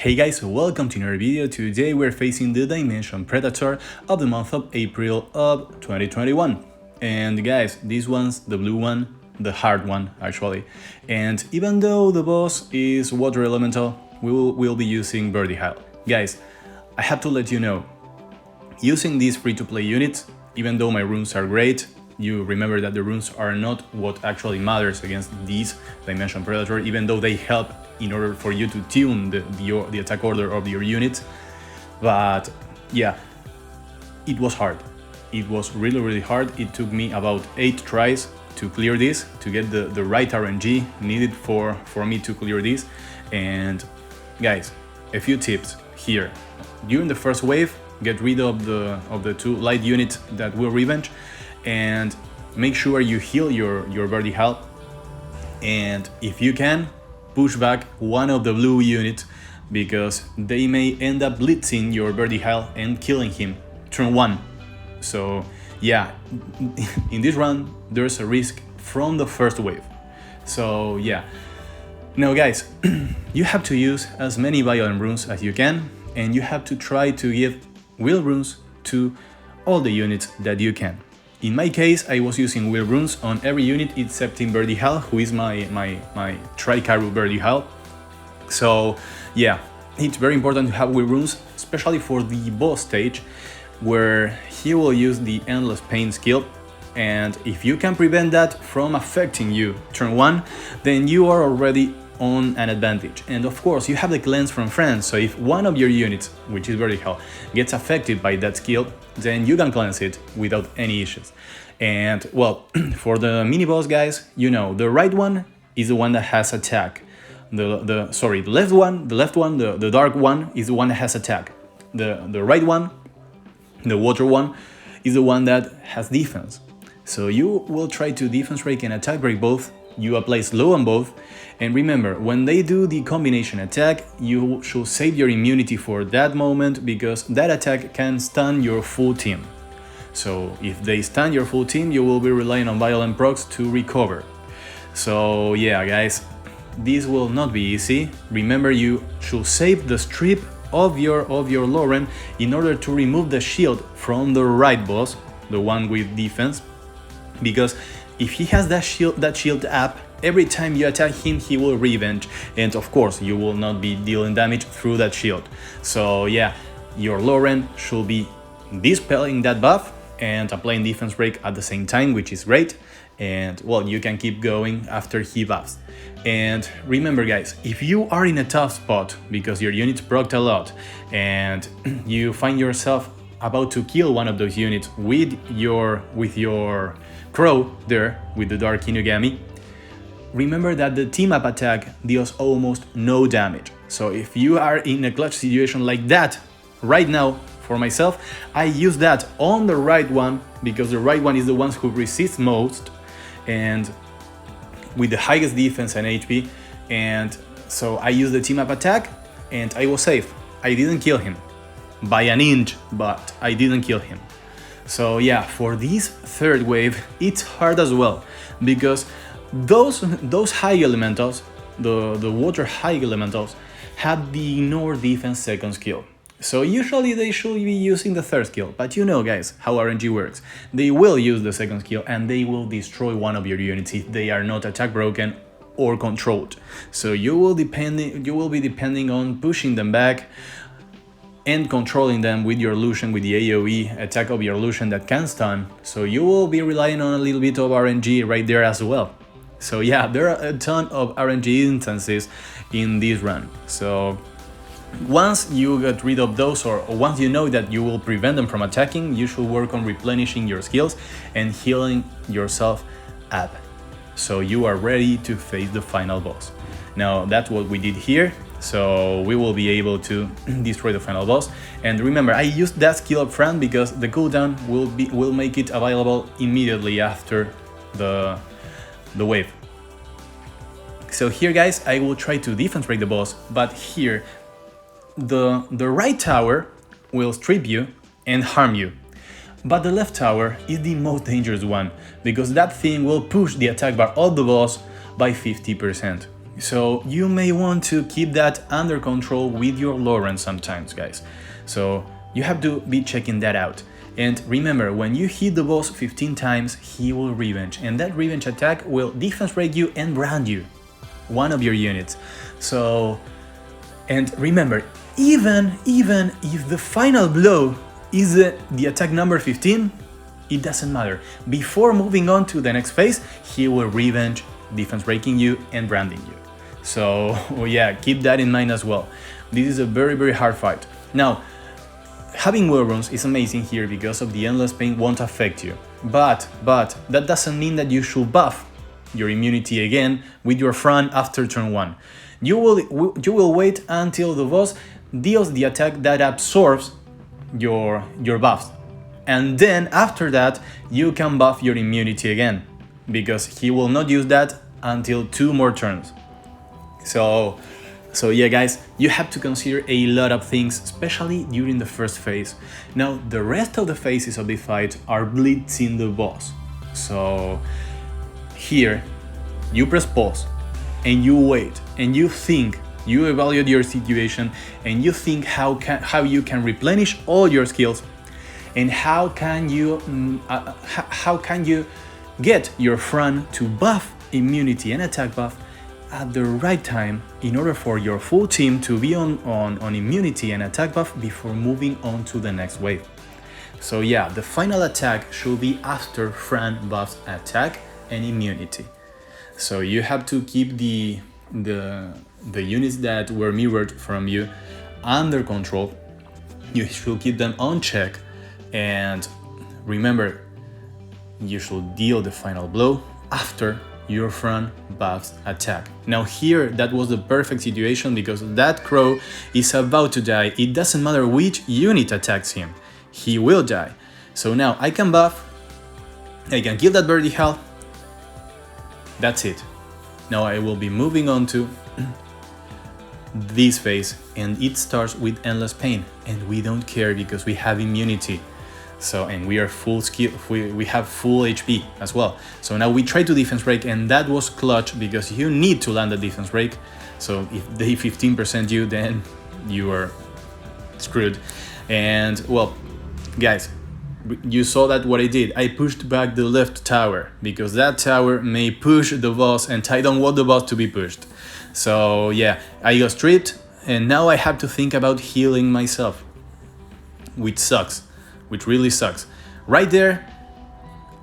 Hey guys, welcome to another video. Today we're facing the Dimension Predator of the month of April of 2021. And guys, this one's the blue one, the hard one actually. And even though the boss is water elemental, we'll be using Birdie Heil. Guys, I have to let you know, using these free-to-play units, even though my runes are great, you remember that the runes are not what actually matters against these Dimension Predator, even though they help in order for you to tune the attack order of your unit. But yeah, it was hard. It was really hard. It took me about 8 tries to clear this, to get the right RNG needed for me to clear this. And guys, a few tips here. During the first wave, get rid of the 2 light units that will revenge, and make sure you heal your Birdie Heil. And if you can, push back one of the blue units, because they may end up blitzing your Birdie Heil and killing him turn 1. So yeah, in this run there's a risk from the first wave. So yeah, now guys, you have to use as many violent runes as you can, and you have to try to give will runes to all the units that you can. In my case, I was using will runes on every unit except in Birdie Heil, who is my Trikaru Birdie Heil. So yeah, it's very important to have will runes, especially for the boss stage, where he will use the Endless Pain skill. And if you can prevent that from affecting you turn 1, then you are already on an advantage. And of course, you have the cleanse from friends, so if one of your units, which is Birdie Heil, gets affected by that skill, then you can cleanse it without any issues. And well, for the mini boss guys, you know, the right one is the one that has attack. The left one, the dark one, is the one that has attack. The right one, the water one, is the one that has defense. So you will try to defense break and attack break both. You apply slow on both, and remember, when they do the combination attack, you should save your immunity for that moment, because that attack can stun your full team. So if they stun your full team, you will be relying on violent procs to recover. So yeah guys, this will not be easy. Remember, you should save the strip of your Lauren in order to remove the shield from the right boss, the one with defense, because if he has that shield up, every time you attack him, he will revenge, and of course you will not be dealing damage through that shield. So yeah, your Lauren should be dispelling that buff and applying defense break at the same time, which is great. And well, you can keep going after he buffs. And remember guys, if you are in a tough spot because your units procced a lot and you find yourself about to kill one of those units with your crow there, with the Dark Inugami, remember that the team up attack deals almost no damage. So if you are in a clutch situation like that right now, for myself, I use that on the right one, because the right one is the ones who resist most and with the highest defense and HP, and so I used the team up attack and I was safe. I didn't kill him by an inch, but I didn't kill him. So yeah, for this third wave, it's hard as well, because those high elementals, the water high elementals, have the ignore defense second skill. So usually they should be using the third skill, but you know guys how RNG works. They will use the second skill and they will destroy one of your units if they are not attack broken or controlled. So you will be depending on pushing them back and controlling them with your Lucian, with the AoE attack of your Lucian that can stun. So you will be relying on a little bit of RNG right there as well. So yeah, there are a ton of RNG instances in this run. So once you get rid of those, or once you know that you will prevent them from attacking, you should work on replenishing your skills and healing yourself up, so you are ready to face the final boss. Now that's what we did here, so we will be able to destroy the final boss. And remember, I used that skill up front because the cooldown will make it available immediately after the wave. So here guys, I will try to defense break the boss, but here the right tower will strip you and harm you, but the left tower is the most dangerous one, because that thing will push the attack bar of the boss by 50%. So you may want to keep that under control with your Lauren sometimes, guys. So you have to be checking that out. And remember, when you hit the boss 15 times, he will revenge, and that revenge attack will defense break you and brand you, one of your units. So, and remember, even if the final blow is the attack number 15, it doesn't matter. Before moving on to the next phase, he will revenge, defense breaking you and branding you. So yeah, keep that in mind as well. This is a very hard fight. Now, having will runes is amazing here because of the endless pain won't affect you. But that doesn't mean that you should buff your immunity again with your Fran after turn 1. You will wait until the boss deals the attack that absorbs your buffs. And then after that, you can buff your immunity again, because he will not use that until 2 more turns. So yeah, guys, you have to consider a lot of things, especially during the first phase. Now, the rest of the phases of the fight are blitzing the boss. So here, you press pause, and you wait, and you think, you evaluate your situation, and you think how you can replenish all your skills, and how can you get your Fran to buff immunity and attack buff at the right time in order for your full team to be on immunity and attack buff before moving on to the next wave. So yeah, the final attack should be after Fran buffs attack and immunity. So you have to keep the units that were mirrored from you under control. You should keep them on check, and remember, you should deal the final blow after your Fran buffs attack. Now here, that was the perfect situation because that crow is about to die. It doesn't matter which unit attacks him, he will die. So now I can buff, I can kill that birdie hell. That's it. Now I will be moving on to this phase, and it starts with endless pain, and we don't care because we have immunity. So, and we are full skill, we have full HP as well. So now we try to defense break, and that was clutch because you need to land a defense break. So if they 15% you, then you are screwed. And well, guys, you saw that what I did. I pushed back the left tower because that tower may push the boss, and I don't want the boss to be pushed. So yeah, I got stripped, and now I have to think about healing myself, which sucks. Which really sucks. Right there,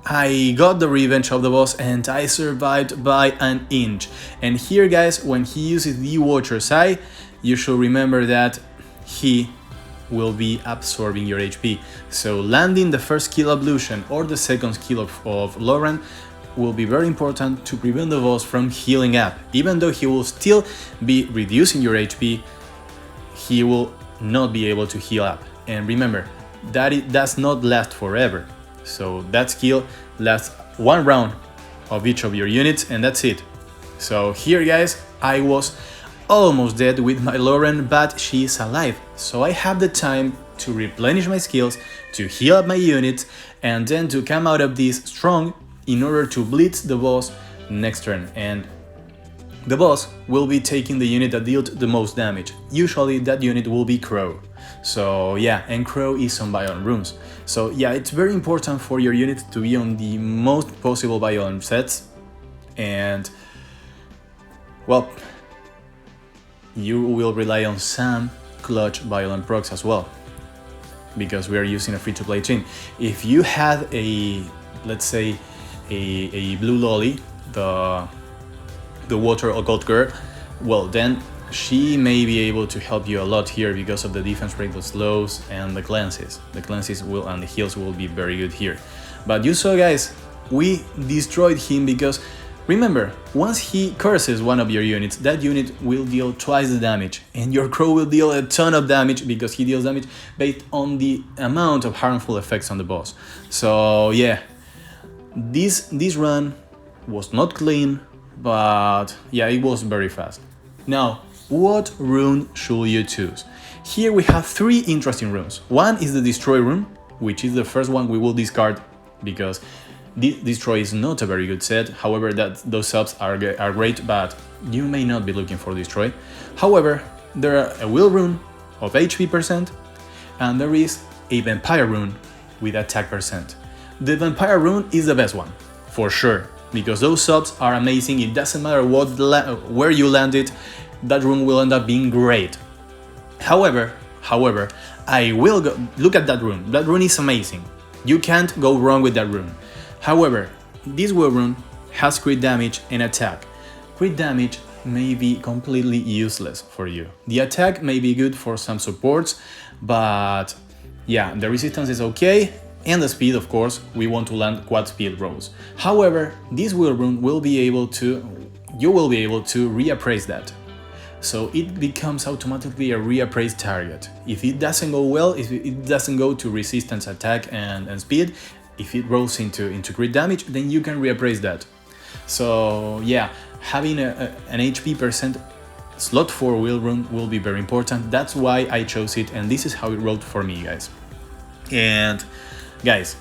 I got the revenge of the boss, and I survived by an inch. And here, guys, when he uses the Watcher's Eye, you should remember that he will be absorbing your HP. So landing the first skill ablution or the second skill of Lauren will be very important to prevent the boss from healing up. Even though he will still be reducing your HP, he will not be able to heal up. And remember, that it does not last forever. So that skill lasts 1 round of each of your units, and that's it. So here, guys, I was almost dead with my Lauren, but she is alive. So I have the time to replenish my skills, to heal up my units, and then to come out of this strong in order to blitz the boss next turn. And the boss will be taking the unit that dealt the most damage. Usually that unit will be Crow. So yeah, and Crow is on violent runes. So yeah, it's very important for your unit to be on the most possible violent sets. And well, you will rely on some clutch violent procs as well, because we are using a free-to-play team. If you had a, let's say, a blue lolly, the water or gold girl, well, then she may be able to help you a lot here because of the defense break, the slows, and the cleanses. The cleanses will and the heals will be very good here. But you saw, guys, we destroyed him because remember, once he curses one of your units, that unit will deal twice the damage, and your Crow will deal a ton of damage because he deals damage based on the amount of harmful effects on the boss. So yeah, this run was not clean, but yeah, it was very fast. Now, what rune should you choose? Here we have 3 interesting runes. One is the Destroy rune, which is the first one we will discard because Destroy is not a very good set. However, those subs are great, but you may not be looking for Destroy. However, there are a Will Rune of HP percent, and there is a Vampire Rune with attack percent. The Vampire Rune is the best one, for sure, because those subs are amazing. It doesn't matter where you land it, that rune will end up being great. However, I will look at that rune. That rune is amazing. You can't go wrong with that rune. However, this Will Rune has crit damage and attack. Crit damage may be completely useless for you. The attack may be good for some supports, but yeah, the resistance is okay, and the speed, of course, we want to land quad speed rolls. However, this Will Rune you will be able to reappraise that. So it becomes automatically a reappraised target. If it doesn't go well, if it doesn't go to resistance, attack, and speed, if it rolls into crit damage, then you can reappraise that. So yeah, having an HP percent slot for Will Rune will be very important. That's why I chose it, and this is how it rolled for me, guys. And guys,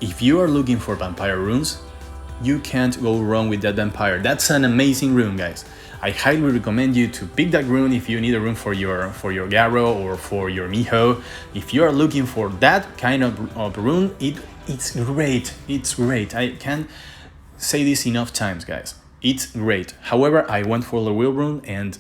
if you are looking for Vampire runes, you can't go wrong with that Vampire. That's an amazing rune, guys. I highly recommend you to pick that rune if you need a rune for your Garo or for your Miho. If you are looking for that kind of rune, it's great. It's great. I can't say this enough times, guys. It's great. However, I went for the Will Rune, and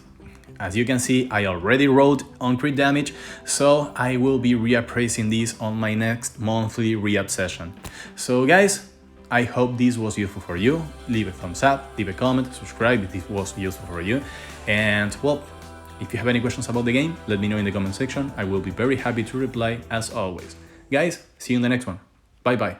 as you can see, I already rolled on crit damage, so I will be reappraising this on my next monthly re-up session. So guys, I hope this was useful for you. Leave a thumbs up, leave a comment, subscribe if this was useful for you. And well, if you have any questions about the game, let me know in the comment section. I will be very happy to reply as always. Guys, see you in the next one. Bye bye.